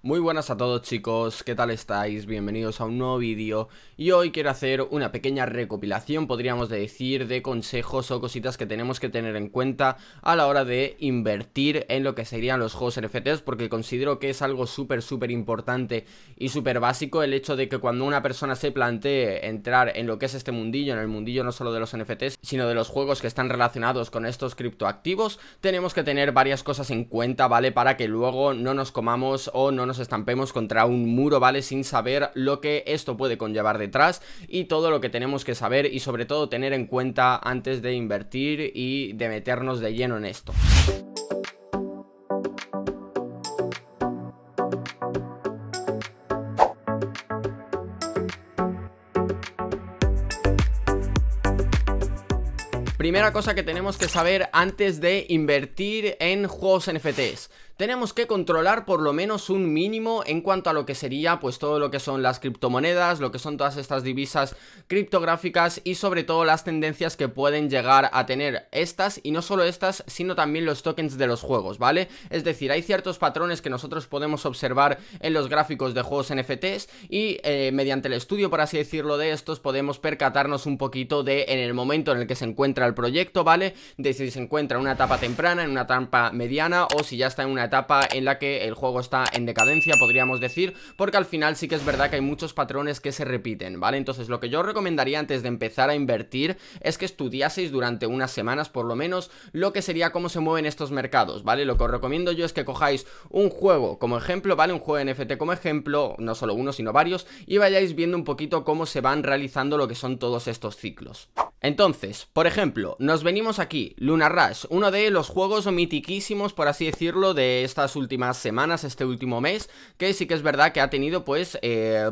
Muy buenas a todos chicos, ¿qué tal estáis? Bienvenidos a un nuevo vídeo y hoy quiero hacer una pequeña recopilación, podríamos decir, de consejos o cositas que tenemos que tener en cuenta a la hora de invertir en lo que serían los juegos NFTs, porque considero que es algo súper importante y súper básico el hecho de que cuando una persona se plantee entrar en lo que es este mundillo, en el mundillo no solo de los NFTs, sino de los juegos que están relacionados con estos criptoactivos, tenemos que tener varias cosas en cuenta, ¿vale? Para que luego no nos comamos o no nos estampemos contra un muro, ¿vale? Sin saber lo que esto puede conllevar detrás y todo lo que tenemos que saber y sobre todo tener en cuenta antes de invertir y de meternos de lleno en esto. Primera cosa que tenemos que saber antes de invertir en juegos NFTs. Tenemos que controlar por lo menos un mínimo en cuanto a lo que sería pues todo lo que son las criptomonedas, lo que son todas estas divisas criptográficas y sobre todo las tendencias que pueden llegar a tener estas, y no solo estas, sino también los tokens de los juegos, ¿vale? Es decir, hay ciertos patrones que nosotros podemos observar en los gráficos de juegos NFTs y mediante el estudio, por así decirlo, de estos podemos percatarnos un poquito de en el momento en el que se encuentra el proyecto, ¿vale? De si se encuentra en una etapa temprana, en una etapa mediana o si ya está en una etapa en la que el juego está en decadencia, podríamos decir, porque al final sí que es verdad que hay muchos patrones que se repiten, ¿vale? Entonces lo que yo recomendaría antes de empezar a invertir es que estudiaseis durante unas semanas por lo menos lo que sería cómo se mueven estos mercados, ¿vale? Lo que os recomiendo yo es que cojáis un juego como ejemplo, ¿vale? Un juego NFT como ejemplo, no solo uno sino varios, y vayáis viendo un poquito cómo se van realizando lo que son todos estos ciclos. Entonces, por ejemplo, nos venimos aquí, Lunar Rush, uno de los juegos mitiquísimos, por así decirlo, de estas últimas semanas, este último mes, que sí que es verdad que ha tenido pues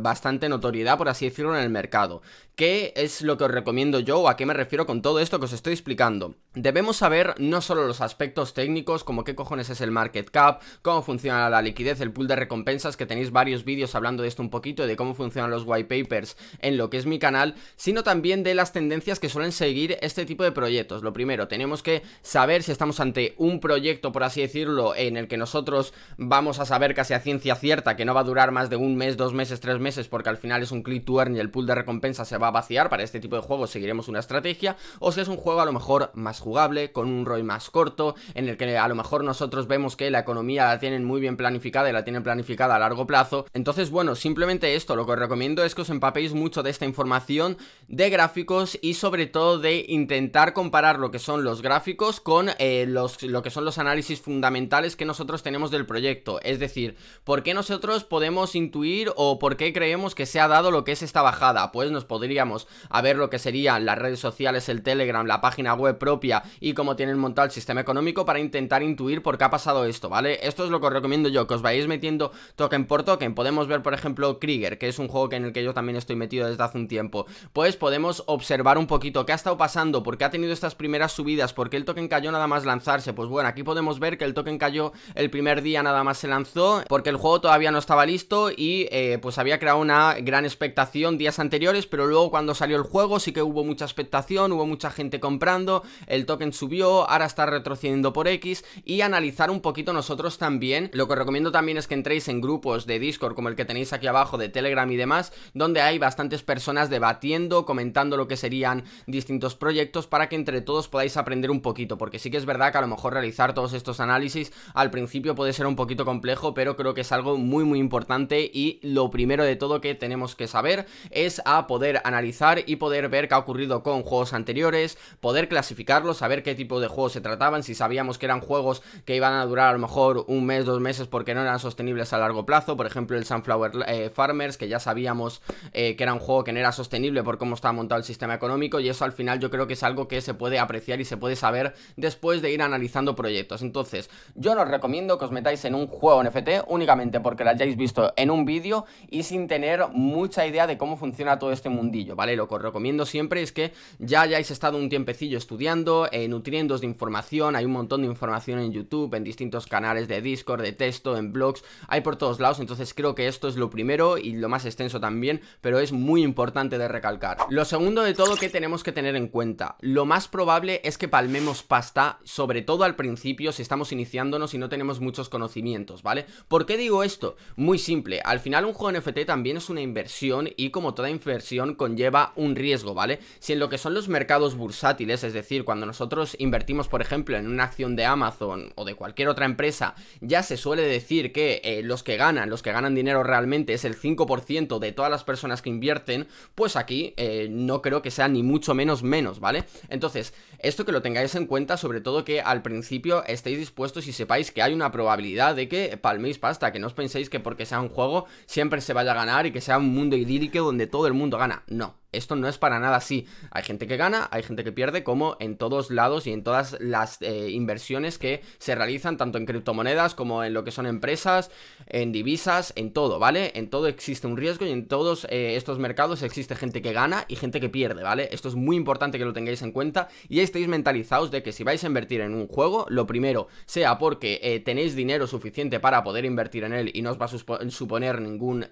bastante notoriedad, por así decirlo, en el mercado. ¿Qué es lo que os recomiendo yo o a qué me refiero con todo esto que os estoy explicando? Debemos saber no solo los aspectos técnicos, como qué cojones es el market cap, cómo funciona la liquidez, el pool de recompensas, que tenéis varios vídeos hablando de esto un poquito, de cómo funcionan los white papers en lo que es mi canal, sino también de las tendencias que suelen seguir este tipo de proyectos. Lo primero, tenemos que saber si estamos ante un proyecto, por así decirlo, en el que nosotros vamos a saber casi a ciencia cierta que no va a durar más de un mes, 2 meses, 3 meses, porque al final es un click to earn y el pool de recompensas se va a vaciar. Para este tipo de juegos seguiremos una estrategia, o si es un juego a lo mejor más jugable, con un ROI más corto, en el que a lo mejor nosotros vemos que la economía la tienen muy bien planificada y la tienen planificada a largo plazo. Entonces, bueno, simplemente esto, lo que os recomiendo es que os empapéis mucho de esta información de gráficos y sobre todo de intentar comparar lo que son los gráficos con lo que son los análisis fundamentales que nosotros tenemos del proyecto. Es decir, ¿por qué nosotros podemos intuir o por qué creemos que se ha dado lo que es esta bajada? Pues nos podríamos a ver lo que serían las redes sociales, el Telegram, la página web propia y cómo tienen montado el sistema económico para intentar intuir por qué ha pasado esto, ¿vale? Esto es lo que os recomiendo yo, que os vayáis metiendo token por token. Podemos ver, por ejemplo, Krieger, que es un juego en el que yo también estoy metido desde hace un tiempo. Pues podemos observar un poquito qué ha estado pasando, por qué ha tenido estas primeras subidas, por qué el token cayó nada más lanzarse. Pues bueno, aquí podemos ver que el token cayó el primer día nada más se lanzó, porque el juego todavía no estaba listo y pues había creado una gran expectación días anteriores, pero luego cuando salió el juego sí que hubo mucha expectación, hubo mucha gente comprando, el token subió, ahora está retrocediendo por X. Y analizar un poquito nosotros también, lo que os recomiendo también es que entréis en grupos de Discord como el que tenéis aquí abajo, de Telegram y demás, donde hay bastantes personas debatiendo, comentando lo que serían distintos proyectos, para que entre todos podáis aprender un poquito, porque sí que es verdad que a lo mejor realizar todos estos análisis al principio puede ser un poquito complejo, pero creo que es algo muy importante, y lo primero de todo que tenemos que saber es a poder analizar y poder ver qué ha ocurrido con juegos anteriores, poder clasificarlos, saber qué tipo de juegos se trataban, si sabíamos que eran juegos que iban a durar a lo mejor un mes, 2 meses porque no eran sostenibles a largo plazo. Por ejemplo, el Sunflower Farmers, que ya sabíamos que era un juego que no era sostenible por cómo estaba montado el sistema económico, y eso al final yo creo que es algo que se puede apreciar y se puede saber después de ir analizando proyectos. Entonces, yo no os recomiendo que os metáis en un juego NFT únicamente porque lo hayáis visto en un vídeo y sin tener mucha idea de cómo funciona todo este mundillo, ¿vale? Lo que os recomiendo siempre es que ya hayáis estado un tiempecillo estudiando, nutriéndoos de información. Hay un montón de información en YouTube, en distintos canales de Discord, de texto, en blogs, hay por todos lados. Entonces creo que esto es lo primero y lo más extenso también, pero es muy importante de recalcar. Lo segundo de todo que tenemos que tener en cuenta, lo más probable es que palmemos pasta, sobre todo al principio, si estamos iniciándonos y no tenemos muchos conocimientos, ¿vale? ¿Por qué digo esto? Muy simple, al final un juego NFT también es una inversión y como toda inversión conlleva un riesgo, ¿vale? Si en lo que son los mercados bursátiles, es decir, cuando nosotros invertimos, por ejemplo, en una acción de Amazon o de cualquier otra empresa, ya se suele decir que los que ganan dinero realmente es el 5% de todas las personas que invierten, pues aquí no creo que sea ni mucho menos, ¿vale? Entonces, esto que lo tengáis en cuenta, sobre todo que al principio estéis dispuestos y sepáis que hay una probabilidad de que palméis pasta, que no os penséis que porque sea un juego siempre se vaya a ganar y que sea un mundo idílico donde todo el mundo gana, no. Esto no es para nada así. Hay gente que gana, hay gente que pierde, como en todos lados y en todas las inversiones que se realizan, tanto en criptomonedas como en lo que son empresas, en divisas, en todo, ¿vale? En todo existe un riesgo y en todos estos mercados existe gente que gana y gente que pierde, ¿vale? Esto es muy importante que lo tengáis en cuenta y estéis mentalizados de que si vais a invertir en un juego, lo primero, sea porque tenéis dinero suficiente para poder invertir en él y no os va a suponer ningún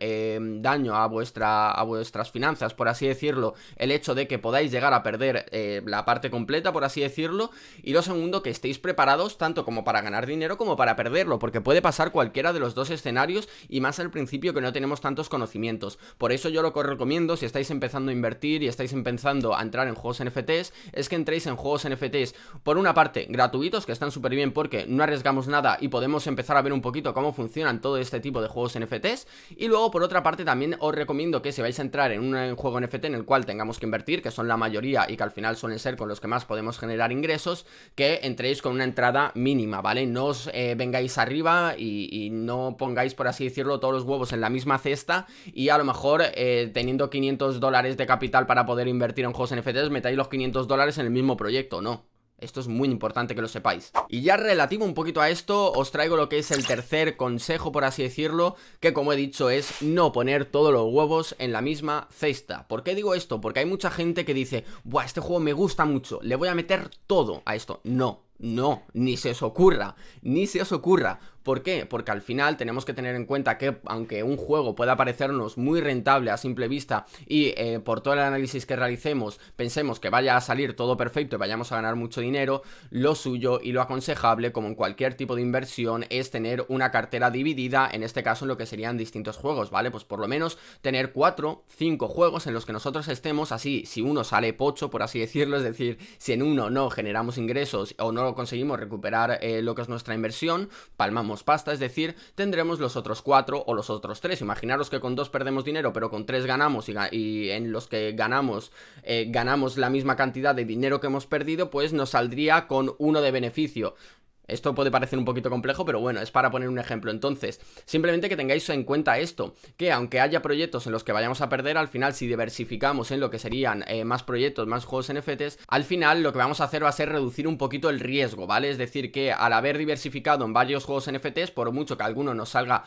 daño a vuestras finanzas, por así decirlo, el hecho de que podáis llegar a perder la parte completa, por así decirlo, y lo segundo, que estéis preparados tanto como para ganar dinero como para perderlo, porque puede pasar cualquiera de los dos escenarios y más al principio que no tenemos tantos conocimientos. Por eso yo lo que os recomiendo, si estáis empezando a invertir y estáis empezando a entrar en juegos NFTs, es que entréis en juegos NFTs, por una parte, gratuitos, que están súper bien porque no arriesgamos nada y podemos empezar a ver un poquito cómo funcionan todo este tipo de juegos NFTs, y luego por otra parte también os recomiendo que si vais a entrar en un juego NFT en el cual tengamos que invertir, que son la mayoría y que al final suelen ser con los que más podemos generar ingresos, que entréis con una entrada mínima, ¿vale? No os vengáis arriba y no pongáis, por así decirlo, todos los huevos en la misma cesta y a lo mejor teniendo $500 de capital para poder invertir en juegos NFTs, metáis los $500 en el mismo proyecto, no. Esto es muy importante que lo sepáis. Y ya relativo un poquito a esto, os traigo lo que es el tercer consejo, por así decirlo, que como he dicho es no poner todos los huevos en la misma cesta. ¿Por qué digo esto? Porque hay mucha gente que dice, buah, este juego me gusta mucho, le voy a meter todo a esto. No, ni se os ocurra, ni se os ocurra. ¿Por qué? Porque al final tenemos que tener en cuenta que aunque un juego pueda parecernos muy rentable a simple vista y por todo el análisis que realicemos pensemos que vaya a salir todo perfecto y vayamos a ganar mucho dinero, lo suyo y lo aconsejable, como en cualquier tipo de inversión, es tener una cartera dividida, en este caso en lo que serían distintos juegos, ¿vale? Pues por lo menos tener 4, 5 juegos en los que nosotros estemos, así si uno sale pocho, por así decirlo, es decir, si en uno no generamos ingresos o no conseguimos recuperar lo que es nuestra inversión, palmamos pasta, es decir, tendremos los otros 4 o los otros 3. Imaginaros que con 2 perdemos dinero, pero con 3 ganamos y en los que ganamos la misma cantidad de dinero que hemos perdido, pues nos saldría con 1 de beneficio. Esto puede parecer un poquito complejo, pero bueno, es para poner un ejemplo. Entonces, simplemente que tengáis en cuenta esto, que aunque haya proyectos en los que vayamos a perder, al final si diversificamos en lo que serían más proyectos, más juegos NFTs, al final lo que vamos a hacer va a ser reducir un poquito el riesgo, ¿vale? Es decir, que al haber diversificado en varios juegos NFTs, por mucho que alguno nos salga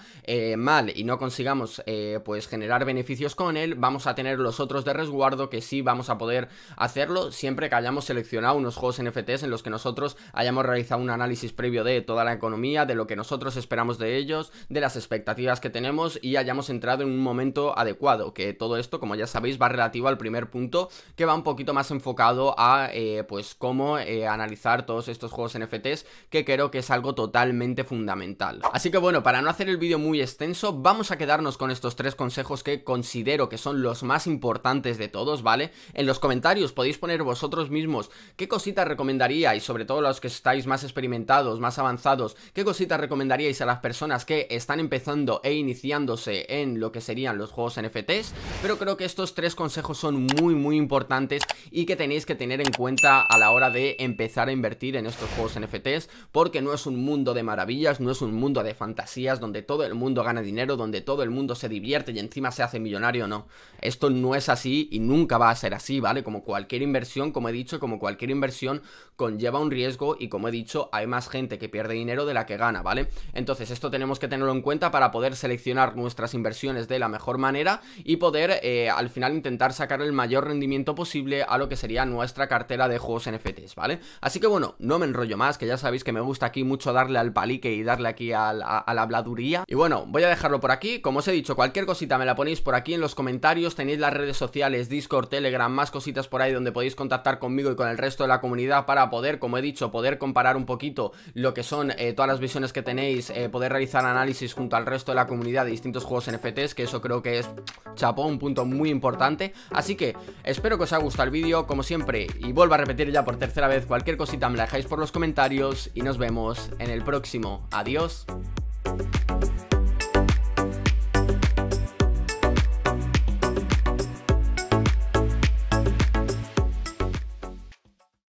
mal y no consigamos pues generar beneficios con él, vamos a tener los otros de resguardo que sí vamos a poder hacerlo siempre que hayamos seleccionado unos juegos NFTs en los que nosotros hayamos realizado un análisis previo de toda la economía, de lo que nosotros esperamos de ellos, de las expectativas que tenemos y hayamos entrado en un momento adecuado, que todo esto, como ya sabéis, va relativo al primer punto, que va un poquito más enfocado a pues cómo analizar todos estos juegos NFTs, que creo que es algo totalmente fundamental. Así que bueno, para no hacer el vídeo muy extenso, vamos a quedarnos con estos 3 consejos que considero que son los más importantes de todos, ¿vale? En los comentarios podéis poner vosotros mismos qué cositas recomendaríais, sobre todo los que estáis más experimentados, más avanzados, qué cositas recomendaríais a las personas que están empezando e iniciándose en lo que serían los juegos NFTs, pero creo que estos 3 consejos son muy importantes y que tenéis que tener en cuenta a la hora de empezar a invertir en estos juegos NFTs, porque no es un mundo de maravillas, no es un mundo de fantasías donde todo el mundo gana dinero, donde todo el mundo se divierte y encima se hace millonario, no. Esto no es así y nunca va a ser así, ¿vale? Como cualquier inversión, como he dicho, como cualquier inversión conlleva un riesgo y como he dicho, hay más gente que pierde dinero de la que gana, ¿vale? Entonces esto tenemos que tenerlo en cuenta para poder seleccionar nuestras inversiones de la mejor manera y poder al final intentar sacar el mayor rendimiento posible a lo que sería nuestra cartera de juegos NFTs, ¿vale? Así que bueno, no me enrollo más, que ya sabéis que me gusta aquí mucho darle al palique y darle aquí a la habladuría. Y bueno, voy a dejarlo por aquí. Como os he dicho, cualquier cosita me la ponéis por aquí en los comentarios, tenéis las redes sociales, Discord, Telegram, más cositas por ahí donde podéis contactar conmigo y con el resto de la comunidad para poder, como he dicho, poder comparar un poquito lo que son todas las visiones que tenéis, poder realizar análisis junto al resto de la comunidad de distintos juegos NFTs, que eso creo que es, chapó, un punto muy importante. Así que espero que os haya gustado el vídeo, como siempre, y vuelvo a repetir ya por tercera vez, cualquier cosita me la dejáis por los comentarios y nos vemos en el próximo. Adiós.